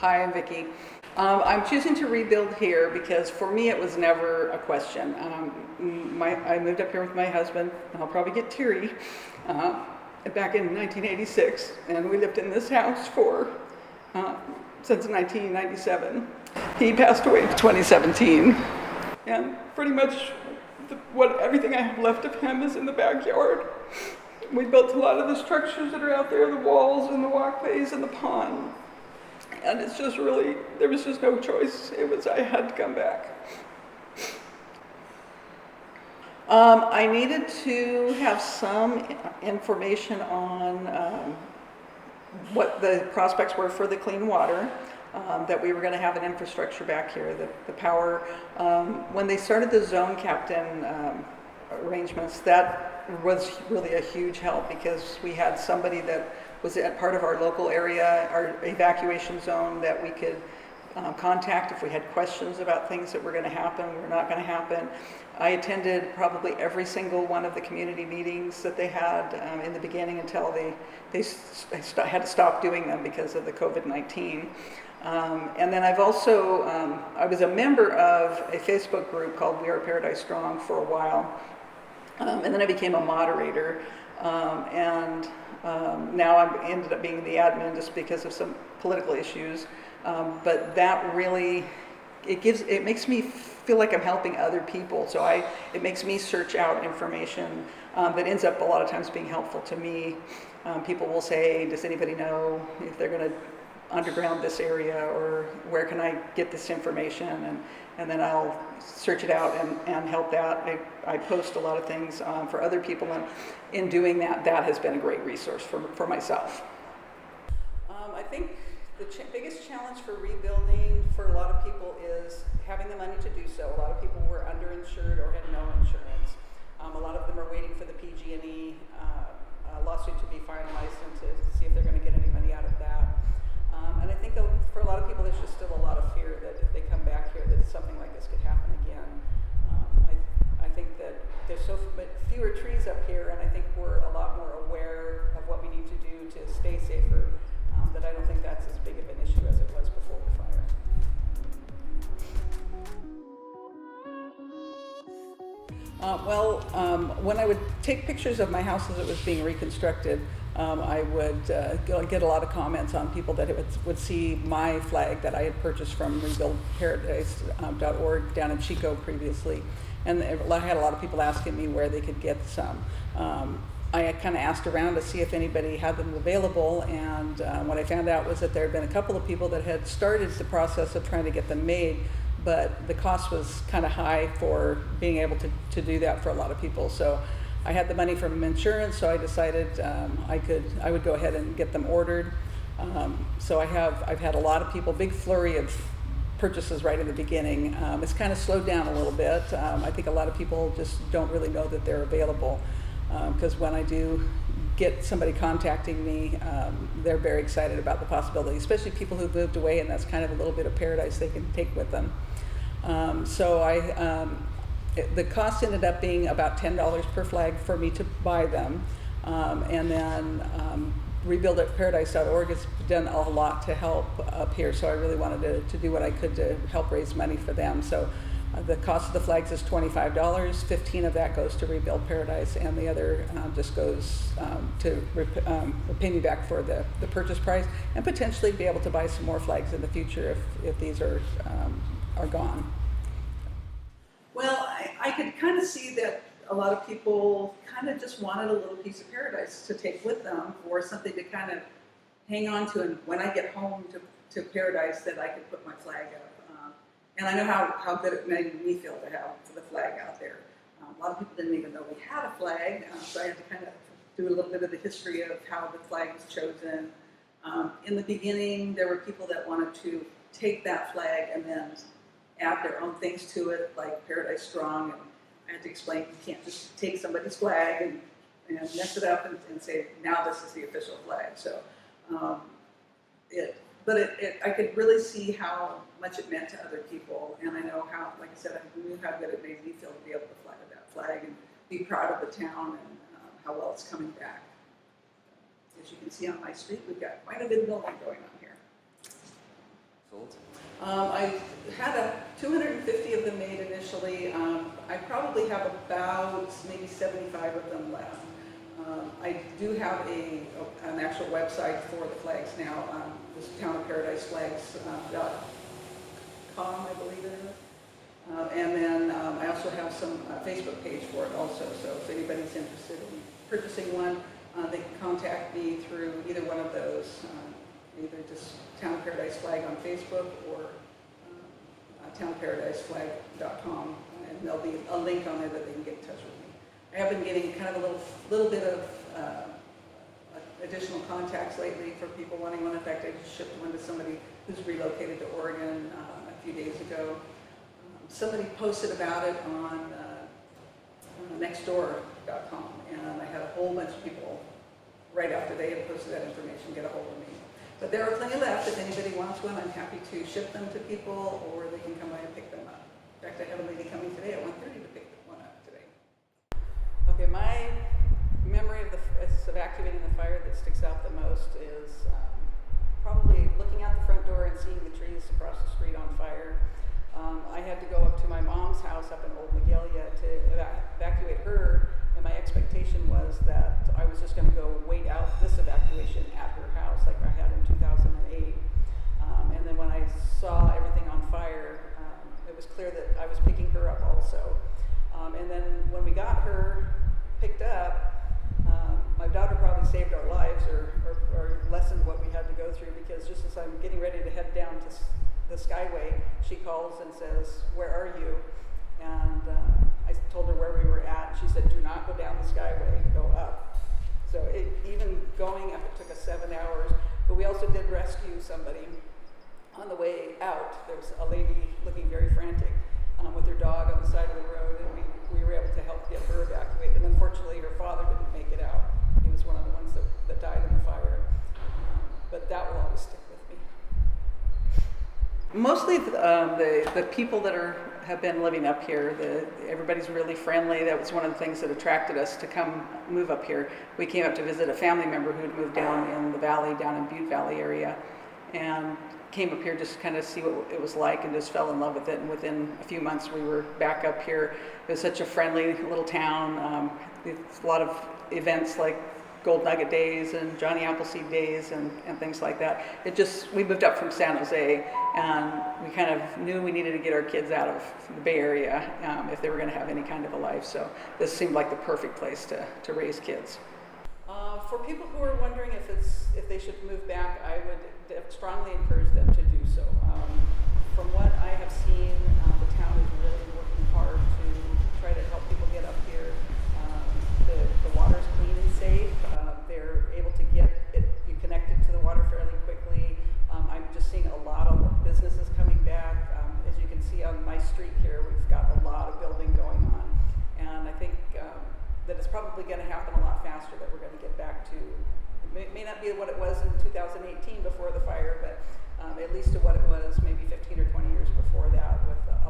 Hi, I'm Vicki. I'm choosing to rebuild here because for me it was never a question. I moved up here with my husband, and I'll probably get teary, back in 1986, and we lived in this house since 1997. He passed away in 2017, and pretty much everything I have left of him is in the backyard. We built a lot of the structures that are out there, the walls and the walkways and the pond. And it's just really, there was just no choice. I had to come back. I needed to have some information on what the prospects were for the clean water, that we were going to have an infrastructure back here, the power. When they started the zone captain arrangements, that was really a huge help because we had somebody that was at part of our local area, our evacuation zone, that we could contact if we had questions about things that were going to happen, were not going to happen. I attended probably every single one of the community meetings that they had in the beginning until they had to stop doing them because of the COVID-19. And then I've also, I was a member of a Facebook group called We Are Paradise Strong for a while. And then I became a moderator, now I ended up being the admin just because of some political issues. But that really, it makes me feel like I'm helping other people. So it makes me search out information that ends up a lot of times being helpful to me. People will say, does anybody know if they're going to underground this area, or where can I get this information? And then I'll search it out and help that. I post a lot of things for other people, and in doing that, that has been a great resource for myself. I think the biggest challenge for rebuilding for a lot of people is having the money to do so. A lot of people were underinsured or had no insurance. A lot of them are waiting for the PG&E lawsuit to be finalized and to see if they're going to get any money out of that. And I think for a lot of people, there's just still a lot of fear that if they come back here, that something like this could happen again. I think that there's so fewer trees up here, and I think we're a lot more aware of what we need to do to stay safer, that I don't think that's as big of an issue as it was before the fire. When I would take pictures of my house as it was being reconstructed, I would get a lot of comments on people that would see my flag that I had purchased from 𝗣𝗶𝗰𝗸𝗀𝗏.org down in Chico previously. And I had a lot of people asking me where they could get some. I kind of asked around to see if anybody had them available, and what I found out was that there had been a couple of people that had started the process of trying to get them made, but the cost was kind of high for being able to do that for a lot of people. So I had the money from insurance, so I decided I would go ahead and get them ordered. So I've had a lot of people, big flurry of purchases right in the beginning. It's kind of slowed down a little bit. I think a lot of people just don't really know that they're available, because when I do get somebody contacting me, they're very excited about the possibility, especially people who've moved away, and that's kind of a little bit of paradise they can take with them. The cost ended up being about $10 per flag for me to buy them. And then 𝗍𝗿𝗱𝗏𝗏paradise.org has done a lot to help up here, so I really wanted to do what I could to help raise money for them. So the cost of the flags is $25. 15 of that goes to Rebuild Paradise, and the other just goes to pay me back for the purchase price, and potentially be able to buy some more flags in the future if these are gone. Well, I could kind of see that a lot of people kind of just wanted a little piece of paradise to take with them, or something to kind of hang on to, and when I get home to paradise, that I could put my flag up. And I know how good it made me feel to have the flag out there. A lot of people didn't even know we had a flag, so I had to kind of do a little bit of the history of how the flag was chosen. In the beginning, there were people that wanted to take that flag and then add their own things to it, like Paradise Strong, and I had to explain you can't just take somebody's flag and mess it up and say, now this is the official flag. So I could really see how much it meant to other people, and I know how, like I said, I knew how good it made me feel to be able to fly with that flag and be proud of the town and how well it's coming back. As you can see on my street, we've got quite a bit of building going on here. sold? I had 250 of them made initially. I probably have about maybe 75 of them left. I do have an actual website for the flags now. This 𝗘𝗽𝗶𝗀𝗀flags.com, I believe it is. And then I also have some Facebook page for it also. So if anybody's interested in purchasing one, they can contact me through either one of those. Either just Town of Paradise Flag on Facebook or 𝗘𝗽𝗶𝗀𝗀flag.com, and there'll be a link on there that they can get in touch with me. I have been getting kind of a little bit of additional contacts lately for people wanting one. In fact, I just shipped one to somebody who's relocated to Oregon a few days ago. Somebody posted about it on nextdoor.com, and I had a whole bunch of people right after they had posted that information get a hold of me. But there are plenty left. If anybody wants one, I'm happy to ship them to people, or they can come by and pick them up. In fact, I have a lady coming today at 1:30 to pick one up today. Okay, my memory of evacuating the fire that sticks out the most is probably looking out the front door and seeing the trees across the street on fire. I had to go up to my mom's house up in 𝗥𝗲𝗁𝗂𝗏 to evacuate her, and my expectation was that I was just going to go wait out this evacuation at her house like I had in 2008. And then when I saw everything on fire, it was clear that I was picking her up also. And then when we got her picked up, my daughter probably saved our lives or lessened what we had to go through, because just as I'm getting ready to head down to the Skyway, she calls and says, "Where are you?" And I told her where we were at, and she said, "Do not go down the Skyway, go up." So even going up, it took us 7 hours, but we also did rescue somebody on the way out. There was a lady looking very frantic with her dog on the side of the road, and we were able to help get her evacuated. And unfortunately, her father didn't make it out. He was one of the ones that died in the fire. But that will always stick with me. Mostly the people that have been living up here, everybody's really friendly. That was one of the things that attracted us to come move up here. We came up to visit a family member who had moved down in the valley, down in Butte Valley area, and came up here just to kind of see what it was like, and just fell in love with it. And within a few months, we were back up here. It was such a friendly little town. There's a lot of events like Gold Nugget Days and Johnny Appleseed Days and things like that. We moved up from San Jose, and we kind of knew we needed to get our kids out of the Bay Area if they were going to have any kind of a life. So this seemed like the perfect place to raise kids. For people who are wondering if they should move back, I would strongly encourage them to do so. From what I have seen, the town is really working hard to try to help people get up here. The water's clean and safe. They're able to get you connected to the water fairly quickly. I'm just seeing a lot of businesses coming back. As you can see on my street here, we've got a lot of building going on. And I think that it's probably going to happen a lot faster, that we're going to get back to, it may not be what it was in 2018 before the fire, but at least to what it was maybe 15 or 20 years before that, with a